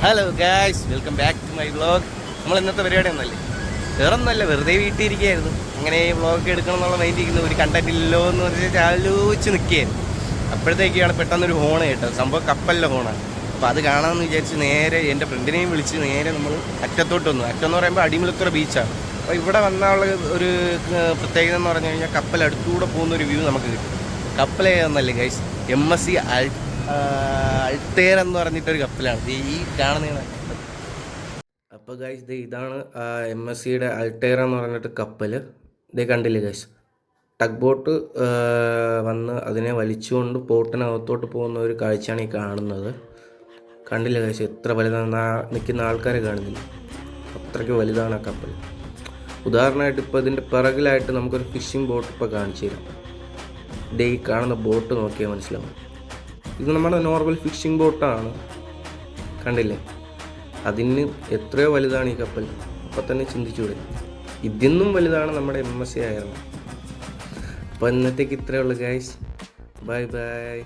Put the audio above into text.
Hello guys, welcome back to my vlog. നമ്മൾ ഇന്നത്തെ പരിപാടി ഒന്നല്ലേ, വേറൊന്നല്ല, വെറുതെ വീട്ടിലിരിക്കുകയായിരുന്നു. അങ്ങനെ വ്ളോഗ് എടുക്കണം എന്നുള്ള മൈൻഡ് ഇരിക്കുന്നു. ഒരു കണ്ടന്റ് ഇല്ലല്ലോ എന്ന് പറഞ്ഞാൽ ആലോചിച്ച് നിൽക്കുകയായിരുന്നു. അപ്പോഴത്തേക്കാണ് പെട്ടെന്നൊരു ഹോണ് കേട്ടത്. സംഭവം കപ്പലിൻ്റെ ഹോണാണ്. അപ്പോൾ അത് കാണാമെന്ന് വിചാരിച്ച് നേരെ എൻ്റെ ഫ്രണ്ടിനെയും വിളിച്ച് നേരെ നമ്മൾ അറ്റത്തോട്ട് വന്നു. അറ്റം എന്ന് പറയുമ്പോൾ അടിമുലത്തുറ ബീച്ചാണ്. അപ്പോൾ ഇവിടെ വന്നുള്ള ഒരു പ്രത്യേകത എന്ന് പറഞ്ഞു കഴിഞ്ഞാൽ കപ്പൽ അടുത്തൂടെ പോകുന്ന ഒരു വ്യൂ നമുക്ക് കിട്ടും. കപ്പൽ ഏതെന്നല്ലേ ഗൈസ്, MSC അൾട്ടേർ എന്ന് പറഞ്ഞിട്ടൊരു കപ്പലാണ് ഈ കാണുന്ന. അപ്പോൾ ഗൈസ് ഇതാണ് MSCയുടെ അൾട്ടേറ എന്ന് പറഞ്ഞിട്ട് കപ്പൽ. കണ്ടില്ലേ ഗൈസ്, ടഗ് ബോട്ട് വന്ന് അതിനെ വലിച്ചുകൊണ്ട് പോർട്ടിനകത്തോട്ട് പോകുന്ന ഒരു കാഴ്ചയാണ് ഈ കാണുന്നത്. കണ്ടില്ലേ ഗൈസ്, എത്ര വലുതാണ്, നിൽക്കുന്ന ആൾക്കാരെ കാണുന്നില്ല, അത്രയ്ക്ക് വലുതാണ് ആ കപ്പൽ. ഉദാഹരണമായിട്ട് ഇപ്പോൾ ഇതിൻ്റെ പിറകിലായിട്ട് നമുക്കൊരു ഫിഷിംഗ് ബോട്ട് ഇപ്പോൾ കാണിച്ചു തരാം. ഈ കാണുന്ന ബോട്ട് നോക്കിയാൽ മനസ്സിലാവും. ഇത് നമ്മുടെ നോർമൽ ഫിഷിംഗ് ബോട്ടാണ്, കണ്ടില്ലേ, അതിന് എത്രയോ വലുതാണ് ഈ കപ്പൽ. അപ്പോൾ തന്നെ ചിന്തിച്ചൂടെ, ഇതിന്നും വലുതാണ് നമ്മുടെ MSC ആയിരുന്നു. അപ്പോൾ ഇന്നത്തേക്ക് ഇത്രയേ ഉള്ളൂ ഗൈസ്. Bye bye.